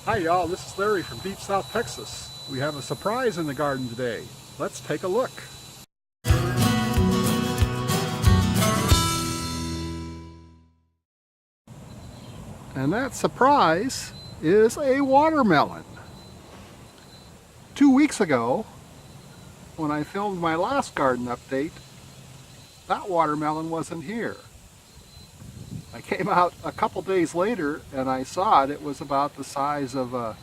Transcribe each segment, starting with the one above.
Hi y'all, this is Larry from Deep South Texas. We have a surprise in the garden today. Let's take a look. And that surprise is a watermelon. 2 weeks ago, when I filmed my last garden update, that watermelon wasn't here. I came out a couple days later and I saw it. It was about the size of a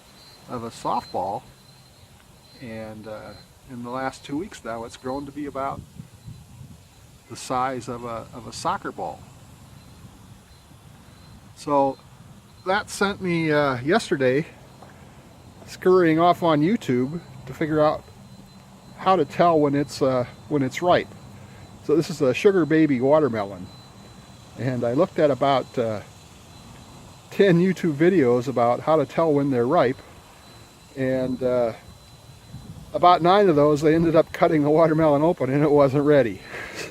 softball, and in the last 2 weeks now it's grown to be about the size of a soccer ball. So that sent me yesterday scurrying off on YouTube to figure out how to tell when it's ripe. So this is a sugar baby watermelon, and I looked at about 10 YouTube videos about how to tell when they're ripe, and about 9 of those they ended up cutting the watermelon open and it wasn't ready.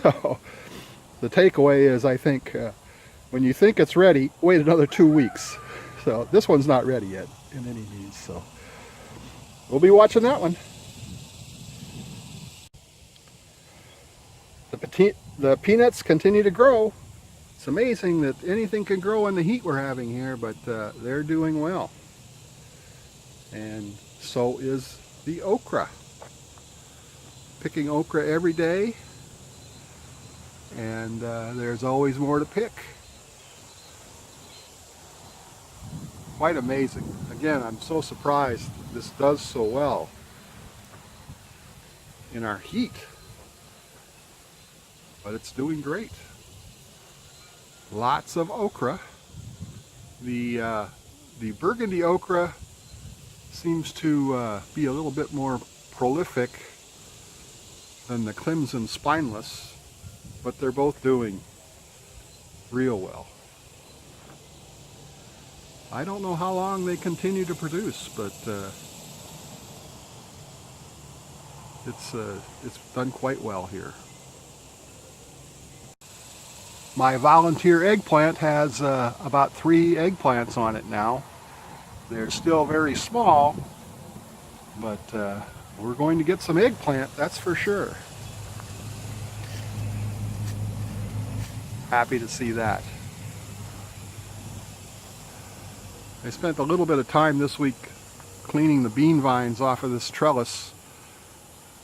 So the takeaway is, I think when you think it's ready, wait another 2 weeks. So this one's not ready yet in any means, so we'll be watching that one. The peanuts continue to grow. It's amazing that anything can grow in the heat we're having here, but they're doing well. And so is the okra. Picking okra every day, and there's always more to pick. Quite amazing. Again, I'm so surprised this does so well in our heat, but it's doing great. Lots of okra. The burgundy okra seems to be a little bit more prolific than the crimson spineless, but they're both doing real well. I don't know how long they continue to produce, but it's done quite well here. My volunteer eggplant has about 3 eggplants on it now. They're still very small, but we're going to get some eggplant, that's for sure. Happy to see that. I spent a little bit of time this week cleaning the bean vines off of this trellis.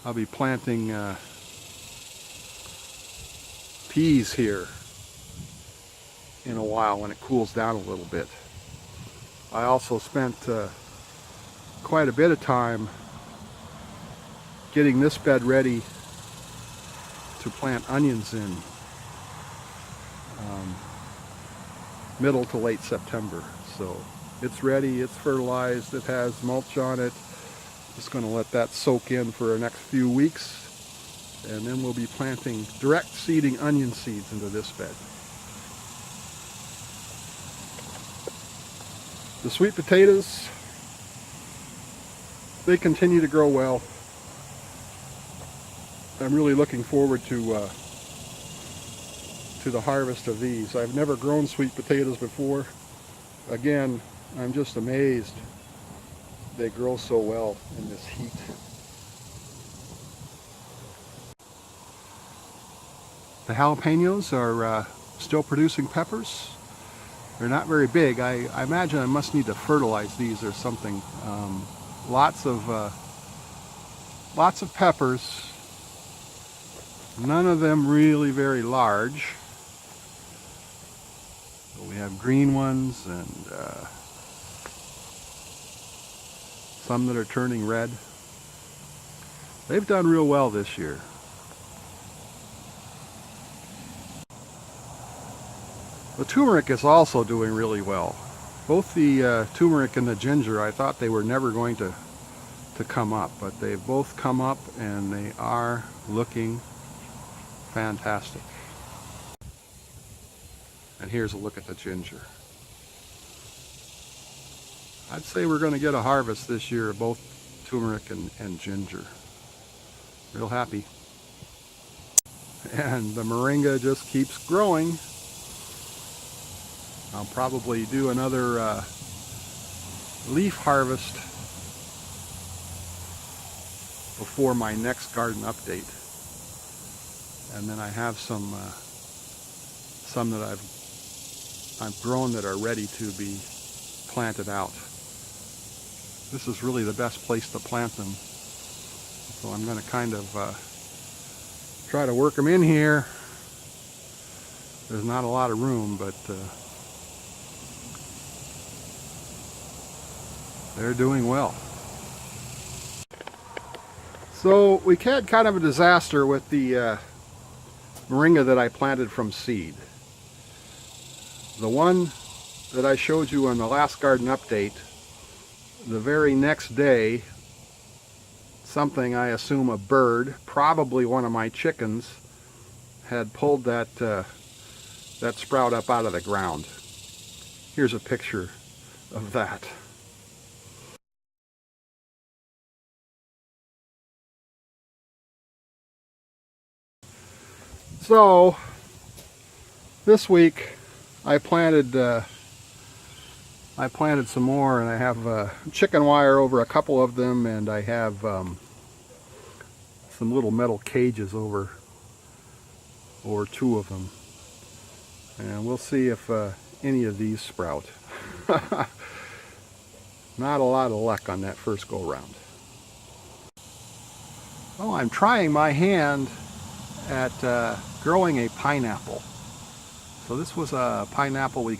I'll be planting peas here in a while when it cools down a little bit. I also spent quite a bit of time getting this bed ready to plant onions in middle to late September. So it's ready, it's fertilized, it has mulch on it. Just going to let that soak in for the next few weeks, and then we'll be planting, direct seeding onion seeds into this bed. The sweet potatoes, they continue to grow well. I'm really looking forward to the harvest of these. I've never grown sweet potatoes before. Again, I'm just amazed they grow so well in this heat. The jalapenos are still producing peppers. They're not very big. I imagine I must need to fertilize these or something. Lots of peppers. None of them really very large. So we have green ones and some that are turning red. They've done real well this year. The turmeric is also doing really well. Both the turmeric and the ginger, I thought they were never going to come up, but they've both come up and they are looking fantastic. And here's a look at the ginger. I'd say we're going to get a harvest this year of both turmeric and ginger. Real happy. And the moringa just keeps growing. I'll probably do another leaf harvest before my next garden update. And then I have some that I've grown that are ready to be planted out. This is really the best place to plant them. So I'm going to kind of try to work them in here. There's not a lot of room, but they're doing well. So we had kind of a disaster with the moringa that I planted from seed. The one that I showed you on the last garden update, the very next day, something, I assume a bird, probably one of my chickens, had pulled that sprout up out of the ground. Here's a picture of that. So this week I planted some more, and I have chicken wire over a couple of them, and I have some little metal cages over two of them, and we'll see if any of these sprout. Not a lot of luck on that first go round. Oh, I'm trying my hand at growing a pineapple. So this was a pineapple we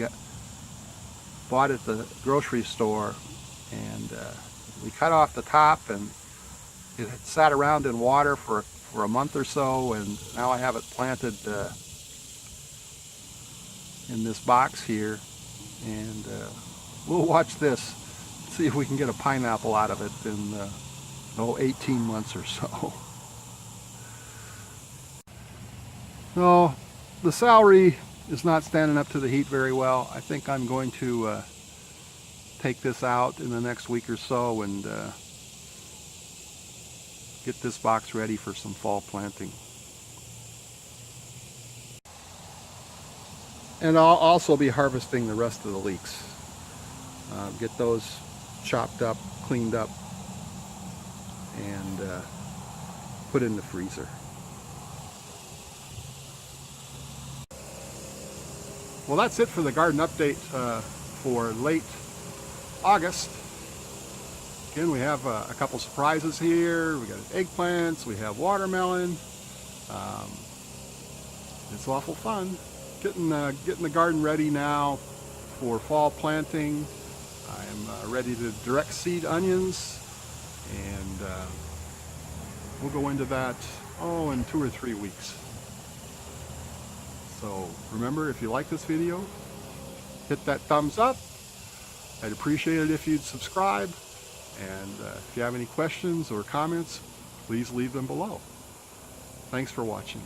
bought at the grocery store, and we cut off the top, and it had sat around in water for a month or so, and now I have it planted in this box here, and we'll watch this, see if we can get a pineapple out of it in 18 months or so. No, the celery is not standing up to the heat very well. I think I'm going to take this out in the next week or so and get this box ready for some fall planting. And I'll also be harvesting the rest of the leeks. Get those chopped up, cleaned up, and put in the freezer. Well, that's it for the garden update for late August. Again, we have a couple surprises here. We got eggplants, we have watermelon. It's awful fun. Getting the garden ready now for fall planting. I'm ready to direct seed onions, and we'll go into that in 2 or 3 weeks. So remember, if you like this video, hit that thumbs up. I'd appreciate it if you'd subscribe. And if you have any questions or comments, please leave them below. Thanks for watching.